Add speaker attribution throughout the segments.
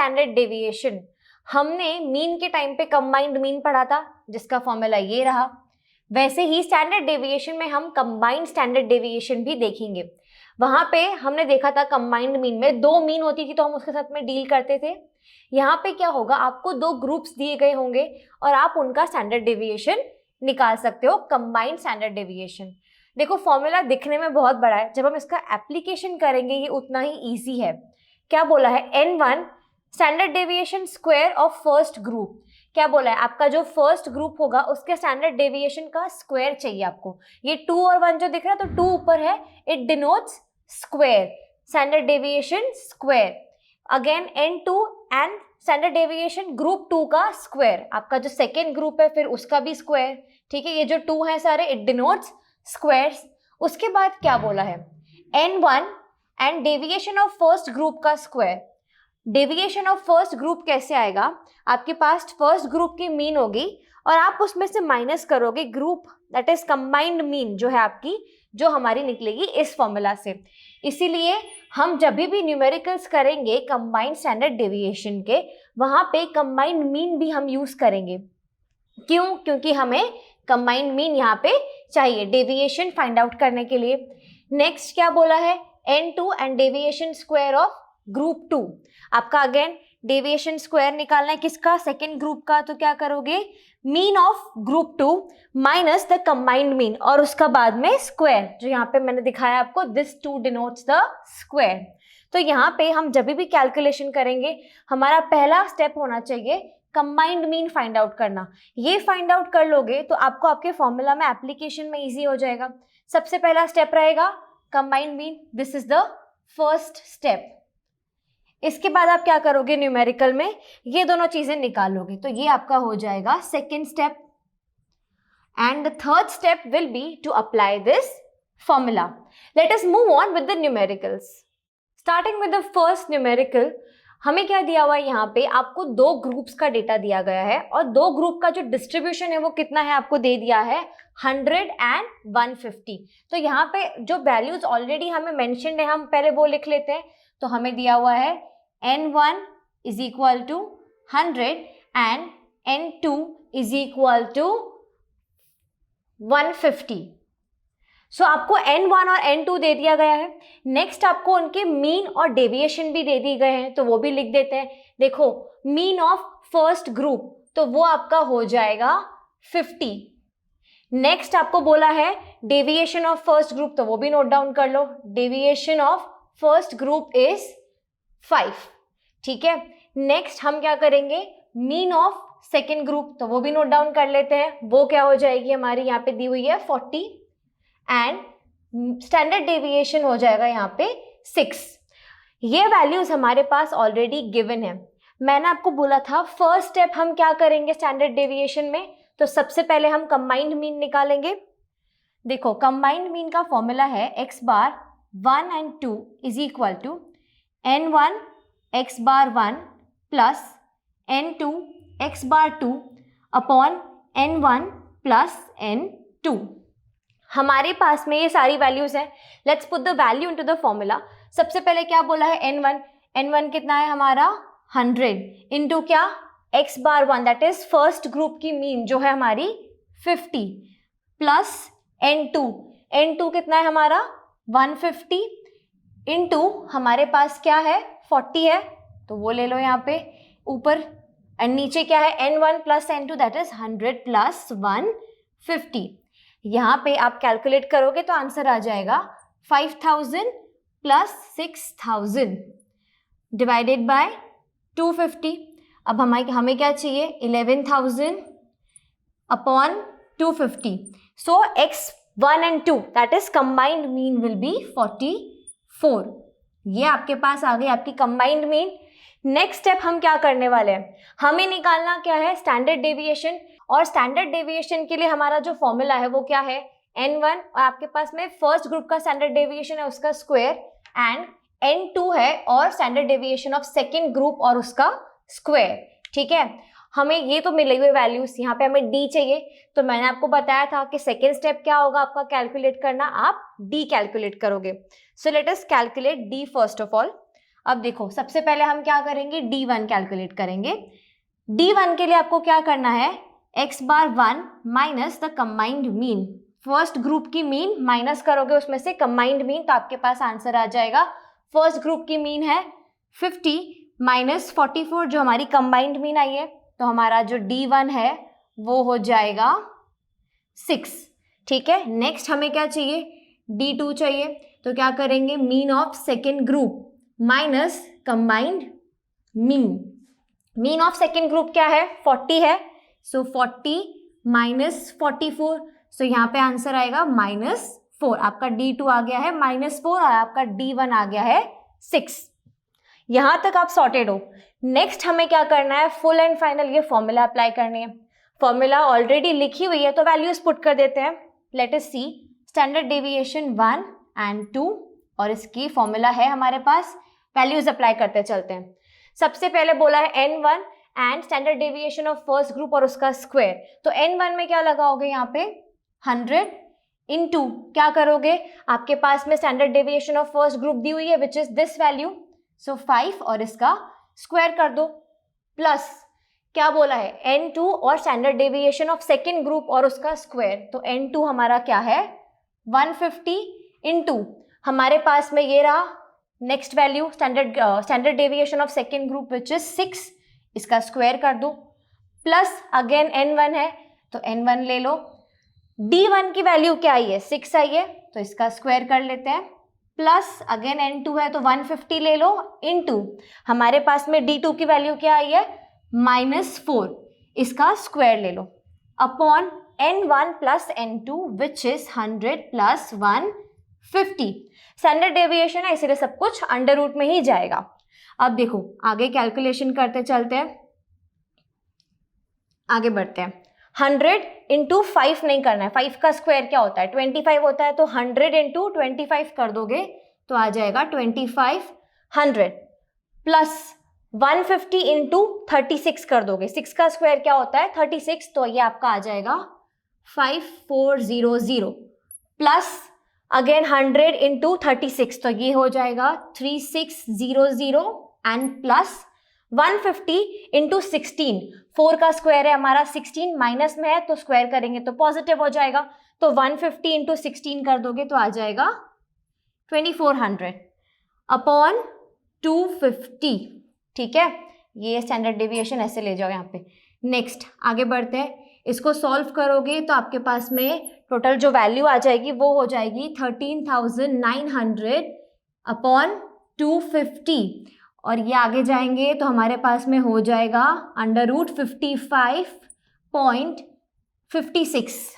Speaker 1: Standard deviation, हमने mean के time पे कंबाइंड मीन पढ़ा था जिसका फॉर्मूला ये रहा। वैसे ही स्टैंडर्ड डेविएशन में हम कंबाइंड स्टैंडर्ड डेविएशन भी देखेंगे। वहां पे हमने देखा था कंबाइंड मीन में 2 मीन होती थी तो हम उसके साथ में डील करते थे। यहाँ पे क्या होगा, आपको 2 ग्रुप्स दिए गए होंगे और आप उनका स्टैंडर्ड डेविएशन निकाल सकते हो, कंबाइंड स्टैंडर्ड डेविएशन। देखो फॉर्मूला दिखने में बहुत बड़ा है, जब हम इसका एप्लीकेशन करेंगे ये उतना ही ईजी है। क्या बोला है, n1 standard deviation square of first group. क्या बोला है, आपका जो फर्स्ट ग्रुप होगा उसके स्टैंडर्ड डेविएशन का स्क्वायर चाहिए आपको। ये 2 और 1 जो दिख रहा है तो 2 ऊपर है, it denotes square, standard deviation square. Again n2 and standard deviation group 2 का स्क्वायर, आपका जो सेकेंड ग्रुप है फिर उसका भी स्क्वायर। ठीक है, ये जो 2 है सारे इट डिनोट्स स्क्वायर्स। उसके बाद क्या बोला है, n1 and deviation of first group का square. Deviation of first group कैसे आएगा, आपके पास फर्स्ट ग्रुप की मीन होगी और आप उसमें से माइनस करोगे group that is combined mean जो है आपकी, जो हमारी निकलेगी इस फॉर्मूला से। इसीलिए हम जब भी न्यूमेरिकल्स करेंगे कंबाइंड स्टैंडर्ड डेविएशन के, वहां पे कंबाइंड मीन भी हम यूज करेंगे। क्यों, क्योंकि हमें कंबाइंड मीन यहाँ पे चाहिए डेविएशन फाइंड आउट करने के लिए। नेक्स्ट क्या बोला है, n2 and deviation square of group 2। आपका अगेन डेविएशन स्क्वायर निकालना है किसका, सेकेंड ग्रुप का। तो क्या करोगे, mean of group 2 minus the combined mean और उसका बाद में स्क्वायर, जो यहाँ पे मैंने दिखाया आपको, दिस 2 डिनोट्स द स्क्वायर। तो यहाँ पे हम जब भी कैलकुलेशन करेंगे हमारा पहला स्टेप होना चाहिए कंबाइंड मीन फाइंड आउट करना। ये फाइंड आउट कर लोगे तो आपको आपके फॉर्मूला में एप्लीकेशन में इजी हो जाएगा। सबसे पहला स्टेप रहेगा combined mean, this is the first step. इसके बाद आप क्या करोगे, न्यूमेरिकल में ये दोनों चीजें निकालोगे, तो ये आपका हो जाएगा second step. And the third step will be to apply this formula. Let us move on with the numericals. Starting with the first numerical, हमें क्या दिया हुआ है, यहाँ पे आपको 2 ग्रुप्स का डेटा दिया गया है और 2 ग्रुप का जो डिस्ट्रीब्यूशन है वो कितना है आपको दे दिया है 100 एंड 150। तो यहाँ पे जो वैल्यूज ऑलरेडी हमें मेंशन्ड है हम पहले वो लिख लेते हैं। तो हमें दिया हुआ है n1 is equal to 100 and n2 is equal to 150। So आपको n1 और n2 दे दिया गया है। नेक्स्ट आपको उनके मीन और डेविएशन भी दे दिए गए हैं, तो वो भी लिख देते हैं। देखो मीन ऑफ फर्स्ट ग्रुप तो वो आपका हो जाएगा 50। नेक्स्ट आपको बोला है डेविएशन ऑफ फर्स्ट ग्रुप, तो वो भी नोट डाउन कर लो, deviation of first group is 5। ठीक है, नेक्स्ट हम क्या करेंगे, मीन ऑफ सेकेंड ग्रुप, तो वो भी नोट डाउन कर लेते हैं, वो क्या हो जाएगी हमारी, यहाँ पे दी हुई है 40 एंड स्टैंडर्ड डेविएशन हो जाएगा यहाँ पे 6। ये वैल्यूज हमारे पास ऑलरेडी गिवन है। मैंने आपको बोला था फर्स्ट स्टेप हम क्या करेंगे स्टैंडर्ड डेविएशन में, तो सबसे पहले हम कंबाइंड मीन निकालेंगे। देखो कंबाइंड मीन का फॉर्मूला है x bar 1 and 2 is equal to n1 x bar 1 plus n2 x bar 2 upon n1 plus n2। हमारे पास में ये सारी वैल्यूज हैं। Let's put the value into the formula. सबसे पहले क्या बोला है n1 कितना है हमारा 100 इनटू क्या x bar 1 that is first group की मीन जो है हमारी 50 प्लस n2 कितना है हमारा 150 इनटू हमारे पास क्या है 40 है, तो वो ले लो यहाँ पे ऊपर, एंड नीचे क्या है n1 plus n2 that is 100 plus 150। यहाँ पे आप कैलकुलेट करोगे तो आंसर आ जाएगा 5000 प्लस 6000 डिवाइडेड बाय 250। अब हमें क्या चाहिए 11000 upon 250। So x1 and 2 that is combined mean will be 44। ये आपके पास आ गई आपकी कंबाइंड मीन। नेक्स्ट स्टेप हम क्या करने वाले हैं, हमें निकालना क्या है स्टैंडर्ड डेविएशन, और स्टैंडर्ड डेविएशन के लिए हमारा जो फॉर्मूला है वो क्या है n1 और आपके पास में फर्स्ट ग्रुप का स्टैंडर्ड डेविएशन है उसका स्क्वायर एंड n2 है और standard deviation of second group और उसका स्क्वायर। ठीक है, हमें ये तो मिले हुए वैल्यूज, यहाँ पे हमें d चाहिए, तो मैंने आपको बताया था कि सेकेंड स्टेप क्या होगा आपका कैलकुलेट करना, आप d कैलकुलेट करोगे। So let us calculate d first of all. अब देखो सबसे पहले हम क्या करेंगे, D1 कैलकुलेट करेंगे। D1 के लिए आपको क्या करना है, x bar 1 minus the combined mean, first group की मीन माइनस करोगे उसमें से कंबाइंड मीन, तो आपके पास आंसर आ जाएगा। फर्स्ट ग्रुप की मीन है 50 माइनस 44 जो हमारी कंबाइंड मीन आई है, तो हमारा जो D1 है वो हो जाएगा 6। ठीक है, नेक्स्ट हमें क्या चाहिए, D2 चाहिए। तो क्या करेंगे, mean of second group minus combined mean. Mean of second group क्या है, 40 है, सो 40 माइनस 44, सो यहाँ पे आंसर आएगा -4। आपका D2 आ गया है -4 और आपका D1 आ गया है 6। यहां तक आप सॉर्टेड हो। नेक्स्ट हमें क्या करना है, फुल एंड फाइनल ये फॉर्मूला अप्लाई करनी है। फॉर्मूला ऑलरेडी लिखी हुई है तो वैल्यूज पुट कर देते हैं। Let us see, standard deviation 1 and 2 और इसकी फॉर्मूला है हमारे पास, वैल्यूज अप्लाई करते चलते हैं। सबसे पहले बोला है N1 and standard deviation of first group और उसका स्क्वायर। तो N1 में क्या लगाओगे, यहाँ पे 100 इनटू क्या करोगे, आपके पास में standard deviation of first group दी हुई है which is this value, so 5 और इसका स्क्वायर कर दो, प्लस क्या बोला है N2 और standard deviation of second group और उसका स्क्वायर। तो N2 हमारा क्या है 150 इनटू हमारे पास में ये रहा next value standard deviation of second group which is 6, इसका स्क्वायर कर दो, प्लस अगेन N1 है तो N1 ले लो। D1 की वैल्यू क्या आई है, 6 आई है, तो इसका स्क्वायर कर लेते हैं, प्लस अगेन N2 है तो 150 ले लो इनटू हमारे पास में D2 की वैल्यू क्या आई है -4, इसका स्क्वायर ले लो, upon N1 plus N2 which is 100 plus 150। Standard deviation है इसीलिए सब कुछ अंडर रूट में ही जाएगा। अब देखो आगे कैलकुलेशन करते चलते हैं, आगे बढ़ते हैं। 100 इंटू 5 नहीं करना है, 5 का स्क्वायर क्या होता है 25 होता है, तो 100 इंटू 25 कर दोगे तो आ जाएगा 2500, प्लस 150 इंटू 36 कर दोगे, 6 का स्क्वायर क्या होता है 36, तो ये आपका आ जाएगा 5400, प्लस अगेन 100 इंटू 36 तो ये हो जाएगा 3600 एंड प्लस 150 इंटू 16, 4 का स्क्वायर है हमारा 16, माइनस में है तो स्क्वायर करेंगे तो पॉजिटिव हो जाएगा, तो 150 इंटू 16 कर दोगे तो आ जाएगा 2400 अपॉन 250। ठीक है, ये स्टैंडर्ड डेविएशन ऐसे ले जाओ यहाँ पे। नेक्स्ट आगे बढ़ते हैं, इसको सॉल्व करोगे तो आपके पास में टोटल जो वैल्यू आ जाएगी वो हो जाएगी 13,900 अपॉन 250, और ये आगे जाएंगे तो हमारे पास में हो जाएगा अंडर रूट 55.56।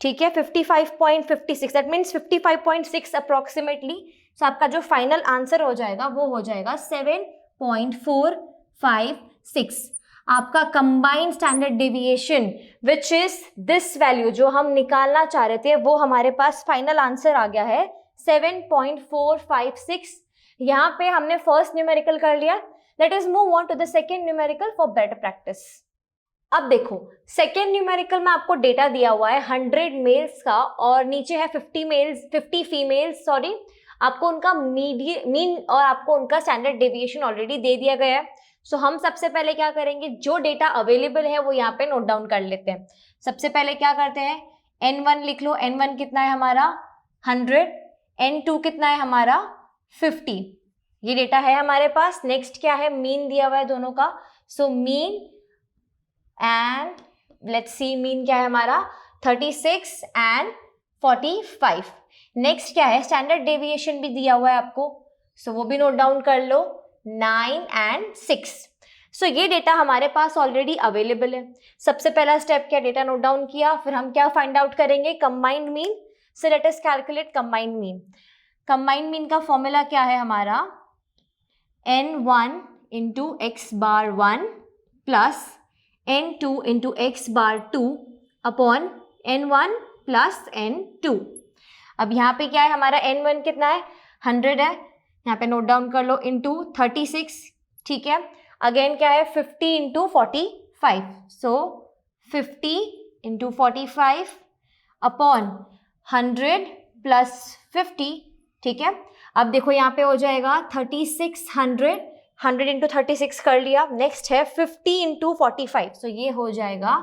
Speaker 1: ठीक है, 55.56 दैट मीन्स 55.6 अप्रोक्सीमेटली। सो आपका जो फाइनल आंसर हो जाएगा वो हो जाएगा 7.456। आपका combined standard deviation which is this value जो हम निकालना चाह रहे थे वो हमारे पास फाइनल आंसर आ गया है 7.456। यहाँ पे हमने फर्स्ट न्यूमेरिकल कर लिया। Let us move on to the second numerical for better practice. अब देखो सेकेंड न्यूमेरिकल में आपको डेटा दिया हुआ है 100 मेल्स का और नीचे है 50 फीमेल्स, सॉरी आपको उनका मीन और आपको उनका स्टैंडर्ड डेविएशन ऑलरेडी दे दिया गया है। सो हम सबसे पहले क्या करेंगे, जो डेटा अवेलेबल है वो यहाँ पे नोट डाउन कर लेते हैं। सबसे पहले क्या करते हैं, N1 लिख लो, N1 कितना है हमारा 100, N2 कितना है हमारा 50, ये डेटा है हमारे पास। नेक्स्ट क्या है, मीन दिया हुआ है दोनों का, so mean and let's see mean क्या है हमारा 36 एंड 45। नेक्स्ट क्या है, स्टैंडर्ड डेविएशन भी दिया हुआ है आपको, सो वो भी नोट डाउन कर लो 9 एंड 6। सो ये डेटा हमारे पास ऑलरेडी अवेलेबल है। सबसे पहला स्टेप क्या, डेटा नोट डाउन किया, फिर हम क्या फाइंड आउट करेंगे, combined mean. So let us calculate combined mean. Combined mean का फॉर्मूला क्या है हमारा, N1 इंटू एक्स बार 1 प्लस N2 इंटू एक्स बार 2 अपॉन N1 प्लस N2। अब यहाँ पे क्या है हमारा N1 कितना है 100 है, यहाँ पे नोट डाउन कर लो, इंटू 36। ठीक है, अगेन क्या है 50 इंटू 45, सो 50 इंटू 45 अपॉन 100 प्लस 50। ठीक है, अब देखो यहाँ पे हो जाएगा 3600, 100 इंटू 36 कर लिया। नेक्स्ट है 50 इंटू 45, सो ये हो जाएगा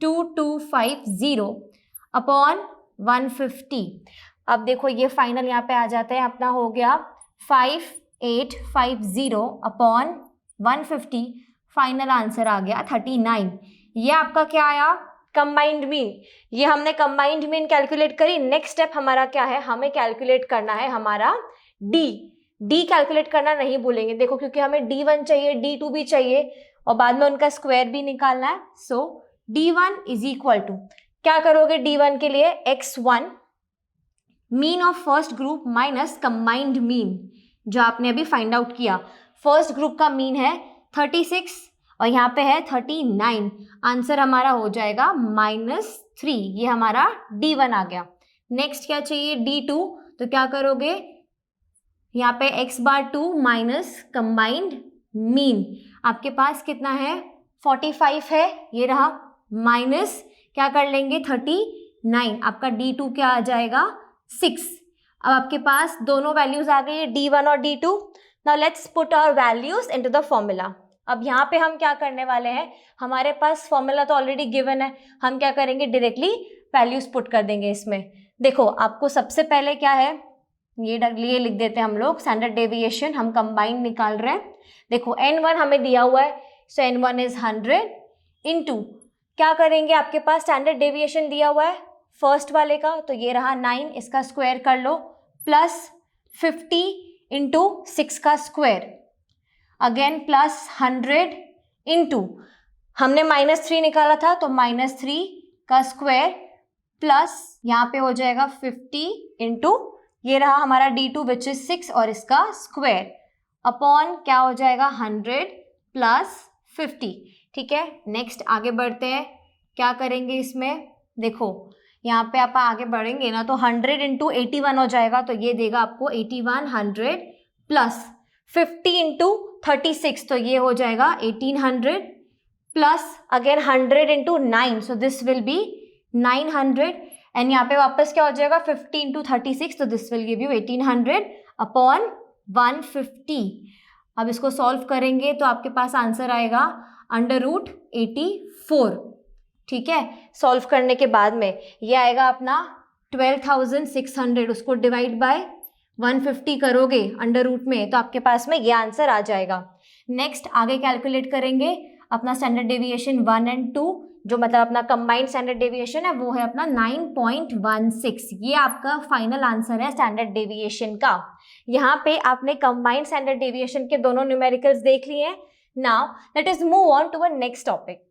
Speaker 1: 2250 अपॉन 150। अब देखो ये फाइनल यहाँ पे आ जाता है, अपना हो गया 5850 अपॉन 150, फाइनल आंसर आ गया 39। ये आपका क्या आया, कंबाइंड मीन। ये हमने कंबाइंड मीन कैलकुलेट करी। नेक्स्ट स्टेप हमारा क्या है, हमें कैलकुलेट करना है हमारा डी कैलकुलेट करना नहीं भूलेंगे, देखो क्योंकि हमें D1 चाहिए, D2 भी चाहिए और बाद में उनका स्क्वायर भी निकालना है। सो D1 इज इक्वल टू, क्या करोगे D1 के लिए, x1 mean of first group minus combined mean जो आपने अभी फाइंड आउट किया। फर्स्ट ग्रुप का मीन है 36 और यहाँ पे है 39, आंसर हमारा हो जाएगा -3। ये हमारा D1 आ गया। नेक्स्ट क्या चाहिए, D2, तो क्या करोगे, यहाँ पे x2 माइनस कंबाइंड मीन, आपके पास कितना है 45 है, ये रहा, माइनस क्या कर लेंगे 39, आपका D2 क्या आ जाएगा 6। अब आपके पास दोनों वैल्यूज आ गई है D1 और D2। Now let's put our values into the formula. अब यहाँ पे हम क्या करने वाले हैं, हमारे पास फॉर्मूला तो ऑलरेडी गिवन है, हम क्या करेंगे डायरेक्टली वैल्यूज पुट कर देंगे इसमें। देखो आपको सबसे पहले क्या है, ये लिख देते हैं हम लोग, स्टैंडर्ड डेविएशन हम कंबाइंड निकाल रहे हैं। देखो n1 हमें दिया हुआ है, सो n1 इज 100 इंटू क्या करेंगे, आपके पास स्टैंडर्ड डेविएशन दिया हुआ है फर्स्ट वाले का, तो ये रहा 9, इसका स्क्वायर कर लो, प्लस 50 इंटू 6 का स्क्वायर, अगेन प्लस 100 इंटू हमने -3 निकाला था तो -3 का स्क्वायर, प्लस यहाँ पे हो जाएगा 50 इंटू ये रहा हमारा D2 विच इज 6 और इसका स्क्वायर, अपॉन क्या हो जाएगा 100 प्लस 50। ठीक है, नेक्स्ट आगे बढ़ते हैं, क्या करेंगे इसमें, देखो यहाँ पे आप आगे बढ़ेंगे ना तो 100 इंटू 81 हो जाएगा, तो ये देगा आपको 8100 प्लस 50 इंटू 36, तो ये हो जाएगा 1800 plus again 100 into 9, so this will be 900 and यहाँ पे वापस क्या हो जाएगा 50 इंटू 36, तो this will give you 1800 upon 150। अब इसको सॉल्व करेंगे तो आपके पास आंसर आएगा √84। ठीक है, सॉल्व करने के बाद में ये आएगा अपना 12,600, उसको डिवाइड बाय 150 करोगे अंडर रूट में तो आपके पास में ये आंसर आ जाएगा। नेक्स्ट आगे कैलकुलेट करेंगे अपना स्टैंडर्ड डेविएशन 1 एंड 2, जो मतलब अपना कंबाइंड स्टैंडर्ड डेविएशन है वो है अपना 9.16। ये आपका फाइनल आंसर है स्टैंडर्ड डेविएशन का। यहाँ पे आपने कंबाइंड स्टैंडर्ड डेविएशन के दोनों न्यूमेरिकल्स देख लिए हैं। Now let us move on to a next topic.